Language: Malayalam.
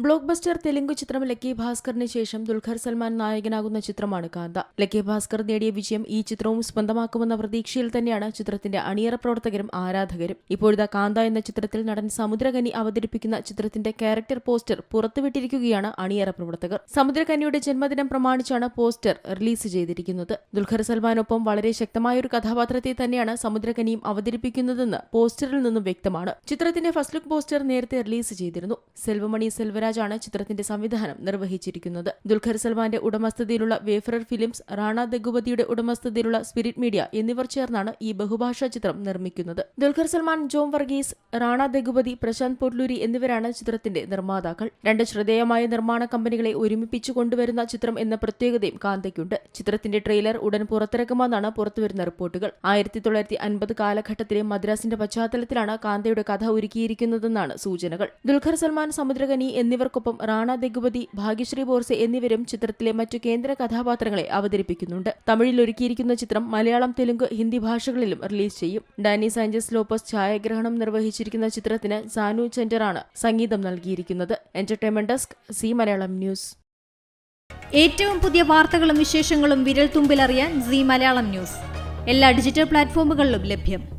ബ്ലോക്ക് ബസ്റ്റർ തെലുങ്ക് ചിത്രം ലക്കി ഭാസ്കറിന് ശേഷം ദുൽഖർ സൽമാൻ നായകനാകുന്ന ചിത്രമാണ് കാന്ത. ലക്കി ഭാസ്കർ നേടിയ വിജയം ഈ ചിത്രവും സ്വന്തമാക്കുമെന്ന പ്രതീക്ഷയിൽ തന്നെയാണ് ചിത്രത്തിന്റെ അണിയറ പ്രവർത്തകരും ആരാധകരും. ഇപ്പോഴത്തെ കാന്ത എന്ന ചിത്രത്തിൽ നടൻ സമുദ്രകനി അവതരിപ്പിക്കുന്ന ചിത്രത്തിന്റെ ക്യാരക്ടർ പോസ്റ്റർ പുറത്തുവിട്ടിരിക്കുകയാണ് അണിയറ പ്രവർത്തകർ. സമുദ്രകനിയുടെ ജന്മദിനം പ്രമാണിച്ചാണ് പോസ്റ്റർ റിലീസ് ചെയ്തിരിക്കുന്നത്. ദുൽഖർ സൽമാനൊപ്പം വളരെ ശക്തമായൊരു കഥാപാത്രത്തെ തന്നെയാണ് സമുദ്രകനിയും അവതരിപ്പിക്കുന്നതെന്ന് പോസ്റ്ററിൽ നിന്നും വ്യക്തമാണ്. ചിത്രത്തിന്റെ ഫസ്റ്റ് ലുക്ക് പോസ്റ്റർ നേരത്തെ റിലീസ് ചെയ്തിരുന്നു. സെൽവമണി സെൽവരാജാണ് ചിത്രത്തിന്റെ സംവിധാനം നിർവഹിച്ചിരിക്കുന്നത്. ദുൽഖർ സൽമാന്റെ ഉടമസ്ഥതയിലുള്ള വേഫറർ ഫിലിംസ്, റാണ ദഗുപതിയുടെ ഉടമസ്ഥതയിലുള്ള സ്പിരിറ്റ് മീഡിയ എന്നിവർ ചേർന്നാണ് ഈ ബഹുഭാഷാ ചിത്രം നിർമ്മിക്കുന്നത്. ദുൽഖർ സൽമാൻ, ജോം വർഗീസ്, റാണ ദഗുപതി, പ്രശാന്ത് പൊട്ലൂരി എന്നിവരാണ് ചിത്രത്തിന്റെ നിർമ്മാതാക്കൾ. രണ്ട് ശ്രദ്ധേയമായ നിർമ്മാണ കമ്പനികളെ ഒരുമിപ്പിച്ചു കൊണ്ടുവരുന്ന ചിത്രം എന്ന പ്രത്യേകതയും കാന്തയ്ക്കുണ്ട്. ചിത്രത്തിന്റെ ട്രെയിലർ ഉടൻ പുറത്തിറക്കുമെന്നാണ് പുറത്തുവരുന്ന റിപ്പോർട്ടുകൾ. 1950 കാലഘട്ടത്തിലെ മദ്രാസിന്റെ പശ്ചാത്തലത്തിലാണ് കാന്തയുടെ കഥ ഒരുക്കിയിരിക്കുന്നതെന്നാണ് സൂചനകൾ. ദുൽഖർ സൽമാൻ, സമുദ്രകനി എന്നിവർക്കൊപ്പം റാണ ദഗുപതി, ഭാഗ്യശ്രീ ബോർസെ എന്നിവരും ചിത്രത്തിലെ മറ്റു കേന്ദ്ര കഥാപാത്രങ്ങളെ അവതരിപ്പിക്കുന്നുണ്ട്. തമിഴിൽ ഒരുക്കിയിരിക്കുന്ന ചിത്രം മലയാളം, തെലുങ്ക്, ഹിന്ദി ഭാഷകളിലും റിലീസ് ചെയ്യും. ഡാനി സാഞ്ചസ് ലോപ്പസ് ഛായാഗ്രഹണം നിർവഹിച്ചിരിക്കുന്ന ചിത്രത്തിന് സാനു ചെന്ററാണ് സംഗീതം നൽകിയിരിക്കുന്നത്. Entertainment desk, C Malayalam news. ഏറ്റവും പുതിയ വാർത്തകളും വിശേഷങ്ങളും വിരൽ തുമ്പിലറിയാൻ സി മലയാളം ന്യൂസ് എല്ലാ ഡിജിറ്റൽ പ്ലാറ്റ്ഫോമുകളിലും ലഭ്യം.